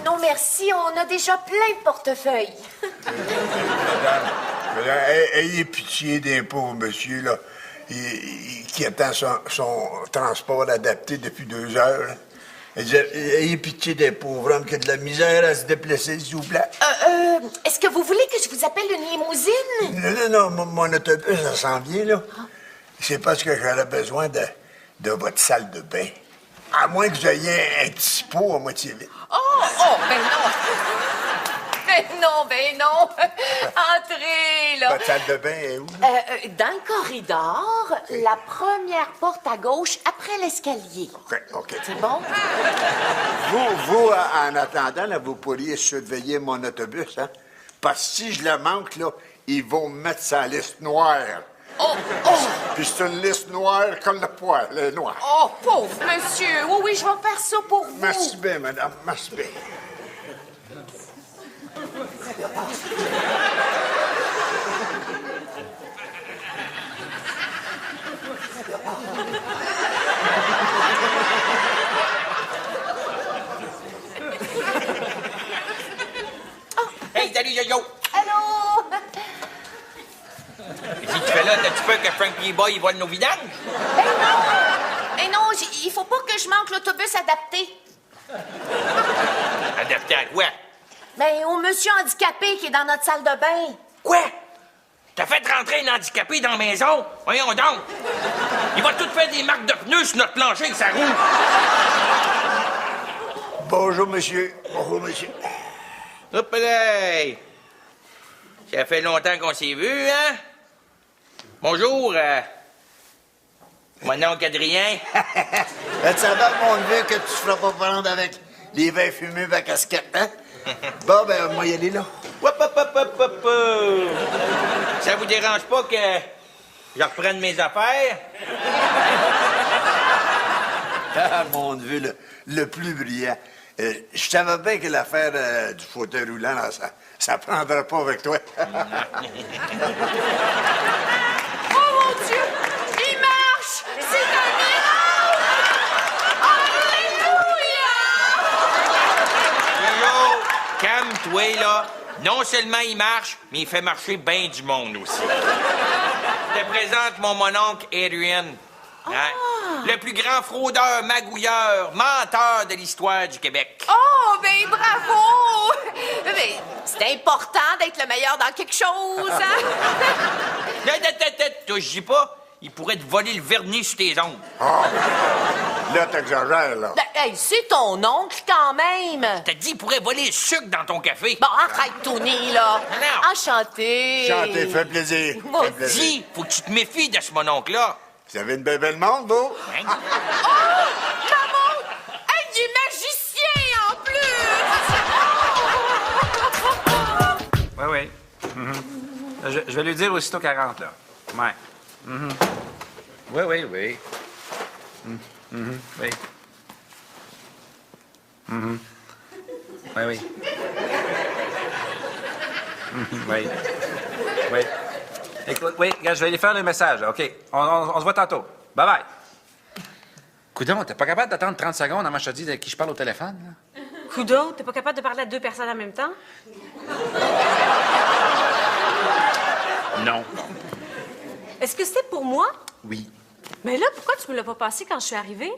Non, merci, on a déjà plein de portefeuilles. Madame, ayez pitié d'un pauvre monsieur, là, qui attend son transport adapté depuis 2 heures. Là. Ayez pitié d'un pauvre homme qui a de la misère à se déplacer, s'il vous plaît. Est-ce que vous voulez que je vous appelle une limousine? Non, mon autobus, ça s'en vient, là. C'est parce que j'aurais besoin de votre salle de bain. À moins que vous ayez un petit pot à moitié vide. Ben non. Entrez, là. Votre salle de bain est où? Dans le corridor, la première porte à gauche, après l'escalier. OK. C'est bon? Vous, en attendant, là, vous pourriez surveiller mon autobus, hein? Parce que si je le manque, là, ils vont me mettre sa liste noire. Puis c'est une liste noire comme le poil, le noir. Oh, pauvre monsieur. Oui, je vais faire ça pour vous. Merci bien, madame, merci bien. Hey, salut, Jojo! Allô? Qu'est-ce que tu fais là? T'as-tu peur que Frankie Boy vole nos vidanges? Non, il faut pas que je manque l'autobus adapté. Adapté à quoi? Ben, au monsieur handicapé qui est dans notre salle de bain. Quoi? T'as fait rentrer un handicapé dans la maison? Voyons donc! Il va tout faire des marques de pneus sur notre plancher avec sa roue. Bonjour, monsieur. Bonjour, monsieur. Hop là! Ça fait longtemps qu'on s'est vus, hein? Bonjour, mon oncle Adrien. Tu savais, mon neveu, que tu te feras pas prendre avec les vins fumés à casquette, hein? Bon, ben, moi, y aller, là. Hop. Ça vous dérange pas que je reprenne mes affaires? Ah, mon neveu, le plus brillant. Je savais bien que l'affaire du fauteuil roulant, là, ça prendra pas avec toi. Oh, mon Dieu! Il marche! C'est un miracle! Alléluia! Yo, calme-toi, là. Non seulement il marche, mais il fait marcher bien du monde aussi. Je te présente mon mononcle Adrian. Hein? Le plus grand fraudeur, magouilleur, menteur de l'histoire du Québec. Oh, ben bravo! Ben, c'est important d'être le meilleur dans quelque chose, hein? Toi, je dis pas, il pourrait te voler le vernis sur tes ongles. Là, t'exagères, là. Ben, hey, c'est ton oncle, quand même! T'as dit, il pourrait voler le sucre dans ton café. Bon, arrête, Tony, là! Non. Enchanté! Chantez, fait plaisir. Moi Fait plaisir. Dis, faut que tu te méfies de ce mononcle-là. Vous avez une belle monde, vous? Hein? Maman! Hey, il est magicien, en plus! Oui. Je vais lui dire aussitôt 40, là. Ouais. Oui. Oui. Oui. Oui. Écoute, oui, regarde, je vais aller faire le message, OK? On se voit tantôt. Bye-bye. Coudon, t'es pas capable d'attendre 30 secondes avant que je te dise de qui je parle au téléphone, là? Coudon, t'es pas capable de parler à 2 personnes en même temps? Non. Est-ce que c'était pour moi? Oui. Mais là, pourquoi tu me l'as pas passé quand je suis arrivée?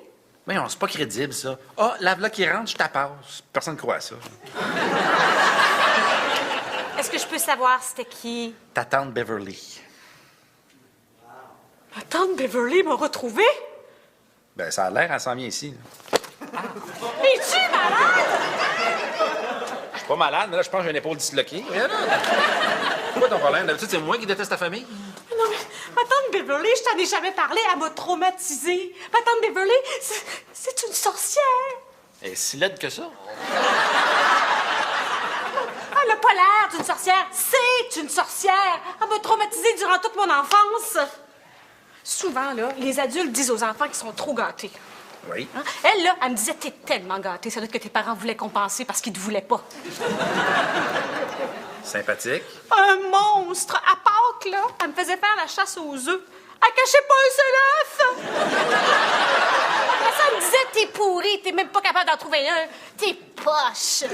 Mais non, c'est pas crédible, ça. Ah, la qui rentre, je passe. Personne ne croit à ça. Est-ce que je peux savoir c'était qui? Ta tante Beverly. Ma tante Beverly m'a retrouvée? Ben, ça a l'air, elle s'en vient ici. Es-tu malade? Je suis pas malade, mais là, je pense que j'ai une épaule disloquée. Regarde là. C'est quoi ton problème? D'habitude, c'est moi qui déteste ta famille. Non, mais ma tante Beverly, je t'en ai jamais parlé, elle m'a traumatisée. Ma tante Beverly, c'est une sorcière. Elle est si laide que ça. Elle n'a pas l'air d'une sorcière, c'est une sorcière. Elle m'a traumatisée durant toute mon enfance. Souvent, là, les adultes disent aux enfants qu'ils sont trop gâtés. Oui. Hein? Elle, là, elle me disait, t'es tellement gâté, ça doit être que tes parents voulaient compenser parce qu'ils te voulaient pas. Sympathique. Un monstre! À Pâques, là, elle me faisait faire la chasse aux œufs. Elle cachait pas un seul œuf! Après ça, elle me disait, t'es pourri, t'es même pas capable d'en trouver un. T'es poche!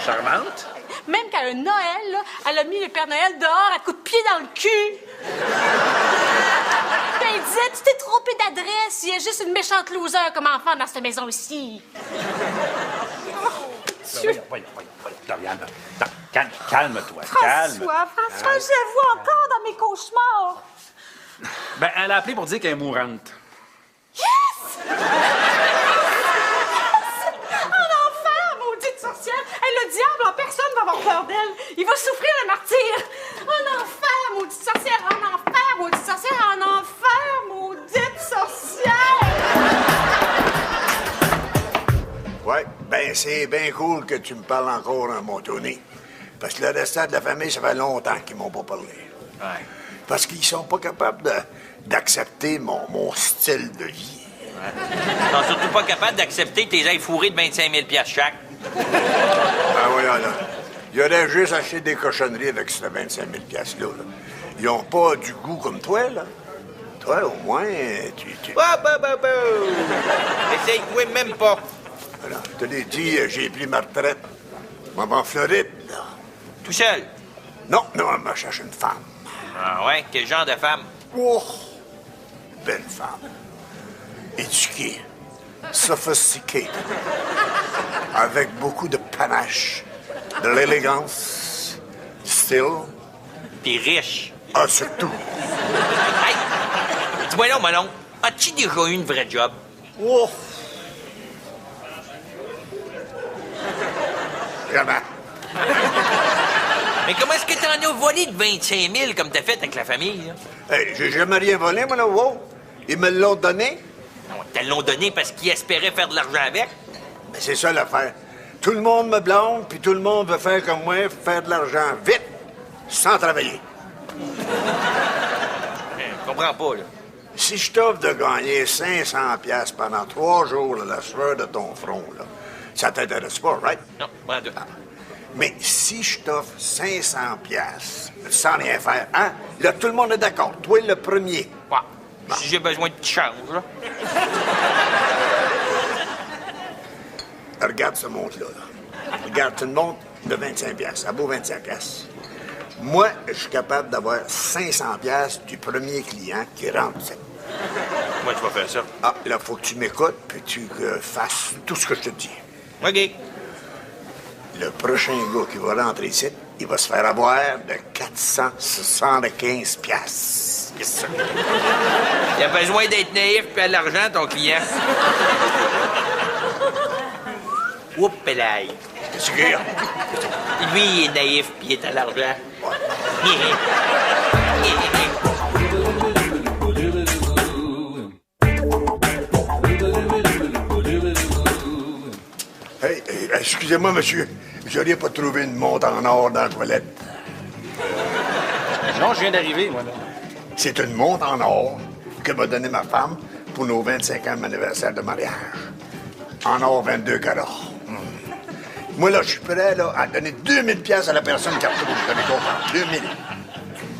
Charmante. Même qu'à un Noël, là, elle a mis le Père Noël dehors à coups de pied dans le cul. Puis elle disait, tu t'es trompé d'adresse, il y a juste une méchante loser comme enfant dans cette maison ici. Voyons. Dorian, calme-toi. François, je la vois encore dans mes cauchemars. Ben, elle a appelé pour dire qu'elle est mourante. Yes! En enfer, maudite sorcière! Hey, le diable en personne va avoir peur d'elle. Il va souffrir le martyre. En enfer, maudite sorcière! En enfer, maudite sorcière! En enfer, maudite sorcière! Ouais, ben c'est bien cool que tu me parles encore à mon Tony. Parce que le restant de la famille, ça fait longtemps qu'ils m'ont pas parlé. Ouais. Parce qu'ils sont pas capables d'accepter mon style de vie. Ils sont surtout pas capables d'accepter tes ailes fourrées de 25 000 $ chaque. Ah voilà, là. Ils auraient juste acheté des cochonneries avec ces 25 000 $-là. Là. Ils ont pas du goût comme toi, là. Toi, au moins, tu... Essaye-toi même pas. Voilà, je te l'ai dit, j'ai pris ma retraite. Je m'en vais en Floride, là. Tout seul. Non, je me cherche une femme. Ah ouais? Quel genre de femme? Oh! Belle femme. Éduquée. Sophistiquée. Avec beaucoup de panache. De l'élégance. Du style. T'es riche. Ah, surtout. Hey! Dis-moi là, mon oncle, as-tu déjà eu une vraie job? Oh! Vraiment. Mais comment est-ce que t'en as volé de 25 000 comme t'as fait avec la famille, là? Hey, j'ai jamais rien volé, moi, là. Wow. Ils me l'ont donné. Non, te l'ont donné parce qu'ils espéraient faire de l'argent avec. Mais c'est ça l'affaire. Tout le monde me blâme, puis tout le monde veut faire comme moi, faire de l'argent vite, sans travailler. Je comprends pas, là. Si je t'offre de gagner 500 $ pendant 3 jours à la sueur de ton front, là, ça t'intéresse pas, right? Non, pas deux. Mais si je t'offre 500 $ sans rien faire, hein? Là, tout le monde est d'accord. Toi, le premier. Ouais. Si j'ai besoin de petit change, là. Regarde ce montre-là. Là. Regarde, c'est une montre de 25 $. Ça vaut 25 $. Moi, je suis capable d'avoir 500 $ du premier client qui rentre. Moi, tu vas faire ça. Ah, là, faut que tu m'écoutes puis tu fasses tout ce que je te dis. OK. Le prochain gars qui va rentrer ici, il va se faire avoir de 475 $. Yes, sir. Il a besoin d'être naïf puis à l'argent, ton client. Oups, pélaille. Qu'est-ce qu'il y a? Lui, il est naïf puis il est à l'argent. Hey, excusez-moi, monsieur. J'aurais pas trouvé une montre en or dans la toilette. Non, je viens d'arriver, moi, là. C'est une montre en or que m'a donnée ma femme pour nos 25e anniversaire de mariage. En or 22 carats. Moi, là, je suis prêt là, à donner 2000 $ à la personne qui a retrouvé. Vous avez compris? 2000.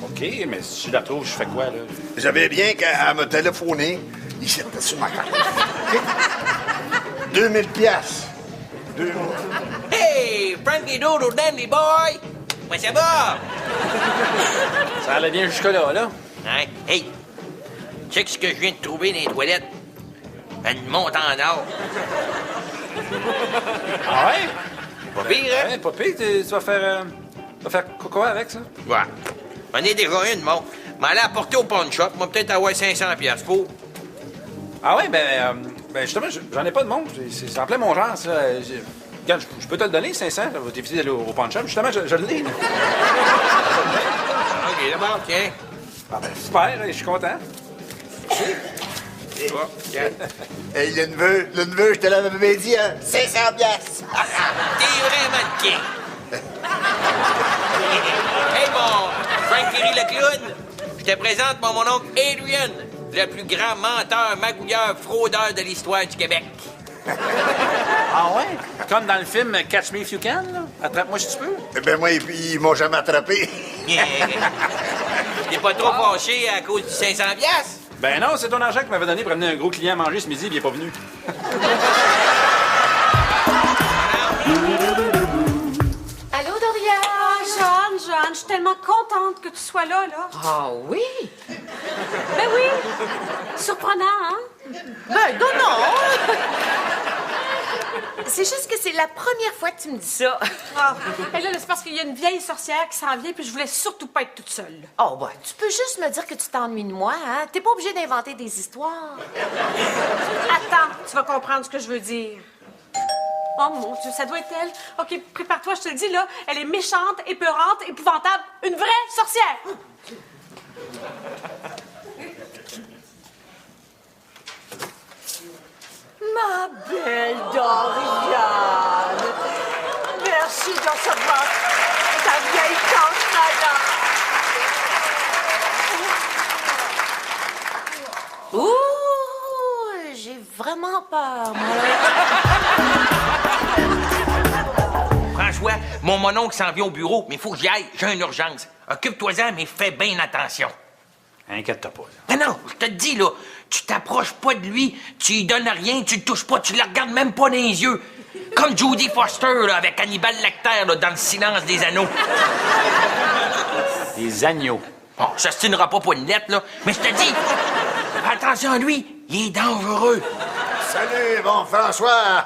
OK, mais si je la trouve, je fais quoi, là? Vous avez bien qu'à me téléphoner. Il s'est sur ma carte. OK? 2000 $. 2000. Hey, Frankie Doodle Dandy Boy! Comment ça va? Ça allait bien jusque-là, là? Hein? Hey, check ce que je viens de trouver dans les toilettes. Une montre en or. Ah ouais? Pas pire, hein? Ouais, pas pire. Tu vas faire quoi avec ça? Ouais. J'en ai déjà une, mon. M'en l'a apporté au pawn shop. Moi, peut-être avoir 500 $ pour. Ah ouais, ben justement, j'en ai pas de montre. C'est en plein mon genre, ça. Regarde, je peux te le donner, 500. Ça va t'éviter d'aller au pawn shop. Justement, je l'ai, là. bon, tiens. Ah ben, super, je suis content. Tu vois, tiens. Hey, le neveu, je te l'avais dit, hein? 500 piastres. T'es vraiment de king. Hey, mon Frank Kerry le clown, je te présente mon oncle Adrian, le plus grand menteur, magouilleur, fraudeur de l'histoire du Québec. Ah ouais? Comme dans le film Catch Me If You Can, là? Attrape-moi si tu peux. Eh ben moi, ils m'ont jamais attrapé. T'es pas trop fâché à cause du 500 piastres? Ben non, c'est ton argent que tu m'avais donné pour amener un gros client à manger ce midi, puis il est pas venu. Allô, Dorian? Jeanne, je suis tellement contente que tu sois là. Ah oui? Ben oui! Surprenant, hein? Ben non! C'est juste que c'est la première fois que tu me dis ça. Ah, et là, c'est parce qu'il y a une vieille sorcière qui s'en vient, puis je voulais surtout pas être toute seule. Oh, ben, tu peux juste me dire que tu t'ennuies de moi, hein? T'es pas obligé d'inventer des histoires. Attends, tu vas comprendre ce que je veux dire. Oh mon Dieu, ça doit être elle. OK, prépare-toi, je te le dis, là. Elle est méchante, épeurante, épouvantable. Une vraie sorcière. Ma belle Doriane, merci de recevoir ta vieille tante Nana. Ouh, j'ai vraiment peur, moi. François, mon mononcle s'en vient au bureau, mais il faut que j'y aille. J'ai une urgence. Occupe-toi-en, mais fais bien attention. Inquiète-toi pas. Mais non, je te le dis, là, tu t'approches pas de lui, tu lui donnes rien, tu le touches pas, tu le regardes même pas dans les yeux. Comme Jodie Foster, là, avec Hannibal Lecter, là, dans Le Silence des Anneaux. Les agneaux. Bon, ça se tiendra pas pour une lettre, là, mais je te dis, fais attention à lui, il est dangereux. Salut, bon François.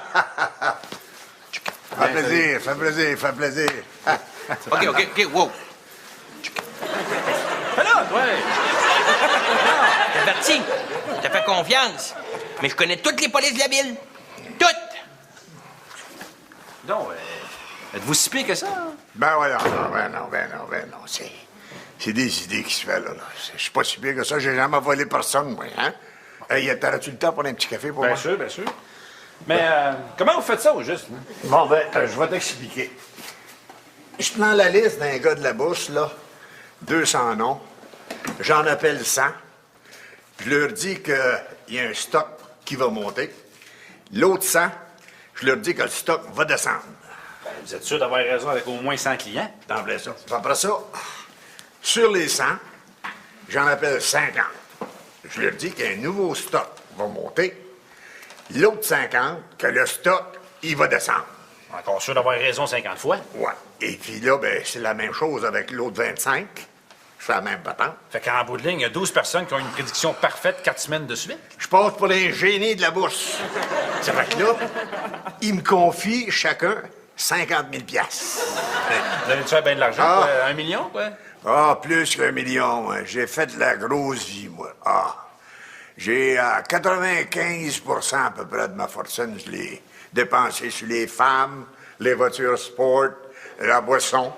Fait plaisir. OK, wow. Fais là, ouais. T'es averti, je te fais confiance, mais je connais toutes les polices de la ville. Toutes! Donc, êtes-vous si pire que ça? Hein? Ben voilà, ben non. C'est des idées qui se font, là. Je suis pas si pire que ça, j'ai jamais volé personne, moi, hein? Hey, t'aurais-tu le temps pour un petit café pour moi? Bien sûr. Mais comment vous faites ça, au juste? Hein? Bon, ben, je vais t'expliquer. Je prends la liste d'un gars de la bourse, là, 200 noms, j'en appelle 100, je leur dis qu'il y a un stock qui va monter, l'autre 100, je leur dis que le stock va descendre. Vous êtes sûr d'avoir raison avec au moins 100 clients? D'emblée ça. Après ça, sur les 100, j'en appelle 50. Je leur dis qu'un nouveau stock va monter, l'autre 50, que le stock, il va descendre. Encore sûr d'avoir raison 50 fois? Ouais. Et puis là, ben, c'est la même chose avec l'autre 25. C'est la même patente. Fait qu'en bout de ligne, il y a 12 personnes qui ont une prédiction parfaite 4 semaines de suite. Je passe pour les génies de la bourse. Ça fait que là, ils me confient chacun 50 000 piastres. Vous avez déjà bien de l'argent? Ah. Quoi? 1 million, quoi? Ah, plus qu'1 million. Moi. J'ai fait de la grosse vie, moi. Ah. J'ai 95 à peu près de ma fortune, je l'ai dépensé sur les femmes, les voitures sport, la boisson.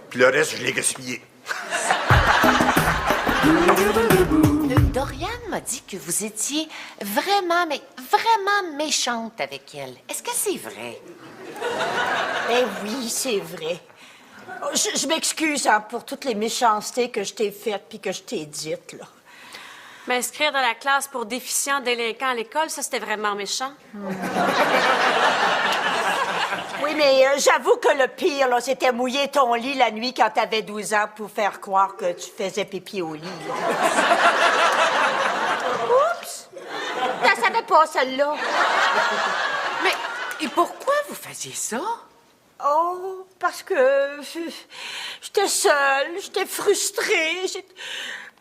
Puis le reste, je l'ai gaspillé. Dorian m'a dit que vous étiez vraiment, mais vraiment méchante avec elle. Est-ce que c'est vrai? Ben oui, c'est vrai. Je m'excuse hein, pour toutes les méchancetés que je t'ai faites puis que je t'ai dites, là. M'inscrire dans la classe pour déficients délinquants à l'école, ça, c'était vraiment méchant. Oui, mais j'avoue que le pire, là, c'était mouiller ton lit la nuit quand t'avais 12 ans pour faire croire que tu faisais pipi au lit. Là. Oups! T'en savais pas, celle-là. Mais et pourquoi vous faisiez ça? Oh, parce que j'étais seule, j'étais frustrée,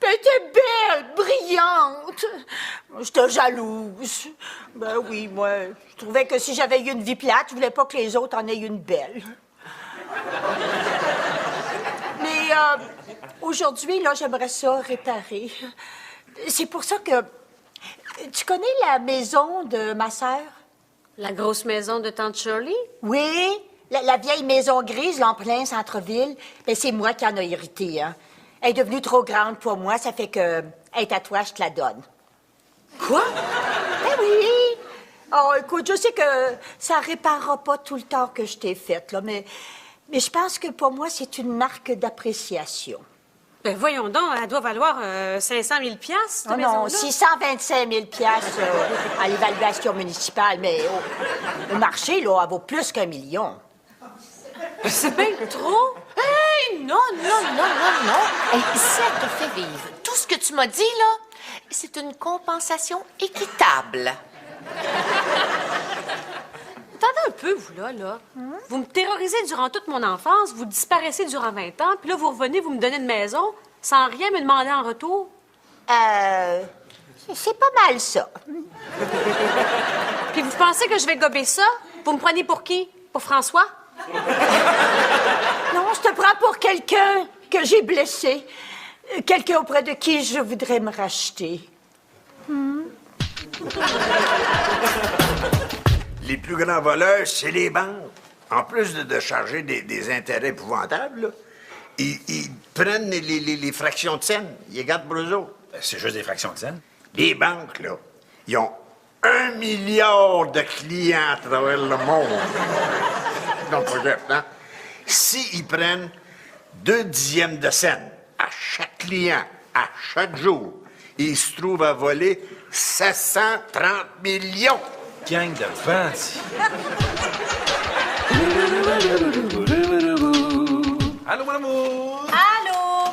elle était belle, brillante. J'étais jalouse. Ben oui, moi, je trouvais que si j'avais eu une vie plate, je voulais pas que les autres en aient une belle. Mais aujourd'hui, là, j'aimerais ça réparer. C'est pour ça que... Tu connais la maison de ma sœur? La grosse maison de Tante Shirley? Oui, la vieille maison grise, là, en plein centre-ville. Ben, c'est moi qui en ai hérité, hein. Elle est devenue trop grande pour moi, ça fait que elle est à toi, je te la donne. Quoi? Ben oui! Oh, écoute, je sais que ça réparera pas tout le tort que je t'ai fait, là, mais je pense que pour moi, c'est une marque d'appréciation. Ben voyons donc, elle doit valoir 500 000 cette Oh non, maison-là. 625 000 à l'évaluation municipale, mais au marché, là, elle vaut plus qu'1 million. C'est bien trop. Hey, non. Hey, ça te fait vivre. Tout ce que tu m'as dit, là, c'est une compensation équitable. Attendez un peu, vous, là. Vous me terrorisez durant toute mon enfance, vous disparaissez durant 20 ans, puis là, vous revenez, vous me donnez une maison, sans rien me demander en retour. C'est pas mal, ça. Puis vous pensez que je vais gober ça? Vous me prenez pour qui? Pour François? Non, je te prends pour quelqu'un que j'ai blessé. Quelqu'un auprès de qui je voudrais me racheter. Les plus grands voleurs, c'est les banques. En plus de charger des intérêts épouvantables, là, ils prennent les fractions de scène. Ils les gardent pour eux autres. C'est juste des fractions de scène. Les banques, là, ils ont 1 milliard de clients à travers le monde. Donc, hein? S'ils prennent 2/10 de scène à chaque client, à chaque jour, ils se trouvent à voler 730 millions. Gang de vente. Allô, mon amour? Allô?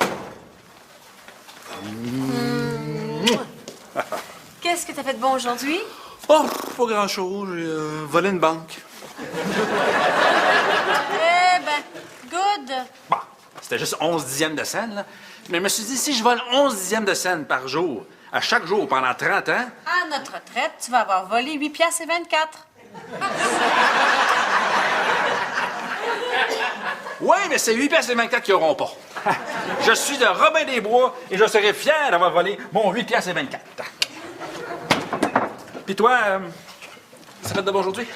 Qu'est-ce que t'as fait de bon aujourd'hui? Oh, pas grand-chose. J'ai volé une banque. Eh ben, good. Bon, c'était juste 11/10 de scène, là. Mais je me suis dit, si je vole 11/10 de scène par jour, à chaque jour, pendant 30 ans... À notre retraite, tu vas avoir volé 8 piastres et 24. Oui, mais c'est 8 piastres et 24 qui n'auront pas. Je suis de Robin des Bois et je serai fier d'avoir volé mon 8 piastres et 24. Puis toi, ça fait de bon aujourd'hui?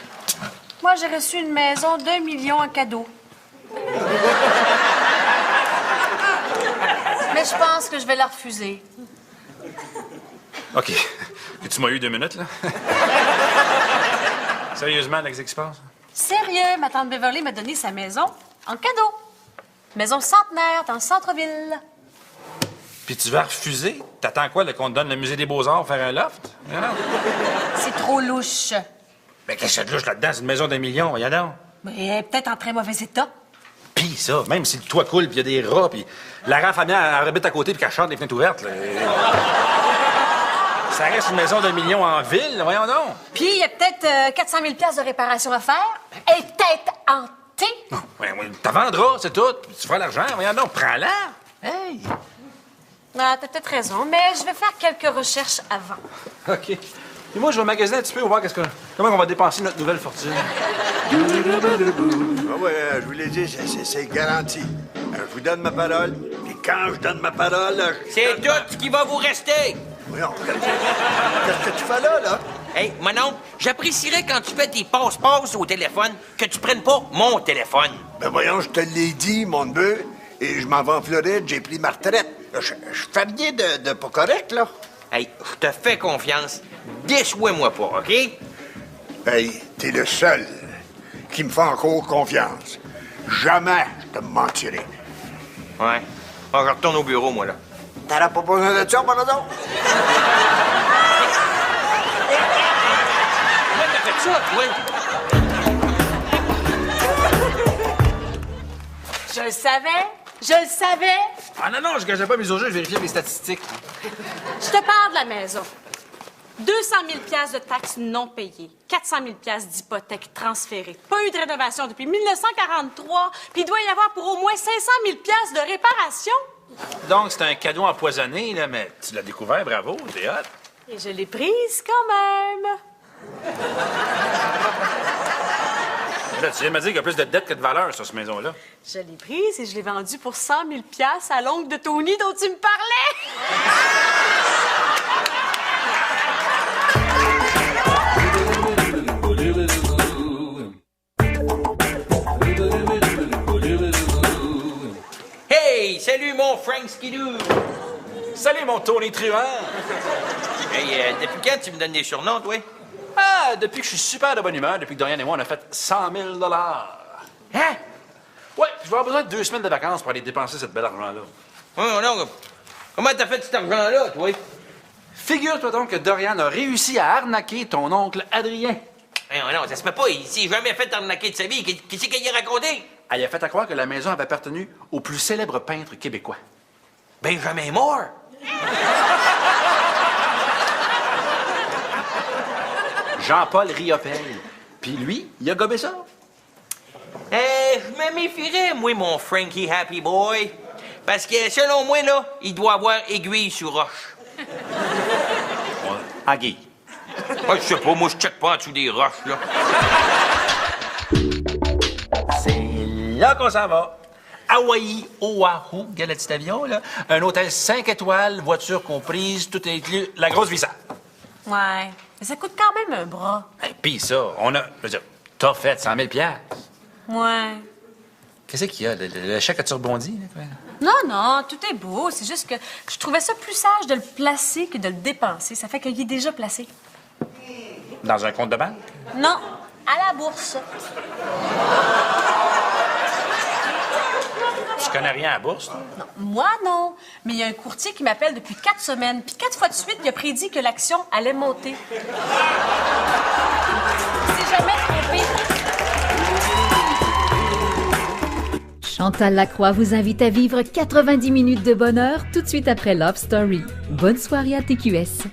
Moi, j'ai reçu une maison d'1 million en cadeau. Mais je pense que je vais la refuser. OK. Et tu m'as eu 2 minutes, là? Sérieusement, qu'est-ce qui se passe? Sérieux, ma tante Beverly m'a donné sa maison en cadeau. Maison centenaire dans le centre-ville. Puis tu vas refuser? T'attends quoi, là, qu'on te donne le musée des Beaux-Arts pour faire un loft? Non. C'est trop louche. Mais qu'est-ce que ça de louche là-dedans? C'est une maison d'1 million, voyons donc. Mais elle est peut-être en très mauvais état. Pis ça, même si le toit coule, puis il y a des rats, puis la rafle elle habite à côté, puis qu'elle chante des fenêtres ouvertes, là. Ça reste une maison d'1 million en ville, voyons donc. Puis il y a peut-être 400 000 piastres de réparation à faire. Elle est peut-être hantée. Ouais, t'en vendras, c'est tout. Puis tu feras l'argent, voyons donc, prends-la. Hey! Ah, t'as peut-être raison, mais je vais faire quelques recherches avant. OK. Et moi, je vais magasiner un petit peu pour voir comment on va dépenser notre nouvelle fortune. Ah ouais, je vous l'ai dit, c'est garanti. Je vous donne ma parole, puis quand je donne ma parole... C'est tout ce qui va vous rester. Voyons, qu'est-ce que tu fais là? Hey, mon oncle, j'apprécierais quand tu fais tes passe-passe au téléphone que tu prennes pas mon téléphone. Ben voyons, je te l'ai dit, mon neveu, et je m'en vais en Floride, j'ai pris ma retraite. Je fais rien de pas correct, là. Hey, je te fais confiance. Déçois-moi pas, OK? Hey, t'es le seul qui me fait encore confiance. Jamais je te mentirai. Ouais. Bon, je retourne au bureau, moi, là. T'auras pas besoin de ça, mon ado? Comment t'as fait ça, toi? Je le savais. Ah non, je gageais pas mes au jeu, je vérifiais mes statistiques. Je te parle de la maison. 200 000 piastres de taxes non payées, 400 000 piastres d'hypothèques transférées, pas eu de rénovation depuis 1943, puis il doit y avoir pour au moins 500 000 piastres de réparation. Donc, c'est un cadeau empoisonné, là, mais tu l'as découvert, bravo, t'es hot. Et je l'ai prise quand même. Là, tu viens de me dire qu'il y a plus de dettes que de valeur sur cette maison-là. Je l'ai prise et je l'ai vendue pour 100 000 piastres à l'oncle de Tony dont tu me parlais. Hey, salut mon mon Frank Skidoo. Salut, mon Tony Truant. Hey, depuis quand tu me donnes des surnoms, toi? Ah, depuis que je suis super de bonne humeur, depuis que Dorian et moi, on a fait 100 000 $. Hein? Ouais, je vais avoir besoin de 2 semaines de vacances pour aller dépenser cette belle argent-là. Non. Comment t'as fait cet argent-là, toi? Figure-toi donc que Dorian a réussi à arnaquer ton oncle Adrien. Non, ça se peut pas. Il s'est jamais fait arnaquer de sa vie. Qu'est-ce qu'il a raconté? Elle a fait à croire que la maison avait appartenu au plus célèbre peintre québécois. Benjamin Moore. Jean-Paul Riopelle. Puis lui, il a gobé ça. Je me méfierais, moi, mon Frankie Happy Boy. Parce que, selon moi, là, il doit avoir aiguille sur roche. Agui. Je sais pas, moi, je check pas en dessous des roches, là. C'est là qu'on s'en va. Hawaï, Oahu, regarde le petit avion, là. Un hôtel 5 étoiles, voiture comprise, tout est inclus, la grosse visa. Ouais. Mais ça coûte quand même un bras. Puis ça, je veux dire, t'as fait 100 000 $. Ouais. Qu'est-ce qu'il y a? Le chèque a-tu rebondi? Là, quoi? Non, tout est beau. C'est juste que je trouvais ça plus sage de le placer que de le dépenser. Ça fait qu'il est déjà placé. Dans un compte de banque? Non, à la bourse. Tu connais rien à la bourse, toi? Non, moi, non. Mais il y a un courtier qui m'appelle depuis 4 semaines. Puis 4 fois de suite, il a prédit que l'action allait monter. Il s'est jamais trompé. Chantal Lacroix vous invite à vivre 90 minutes de bonheur tout de suite après Love Story. Bonne soirée à TQS.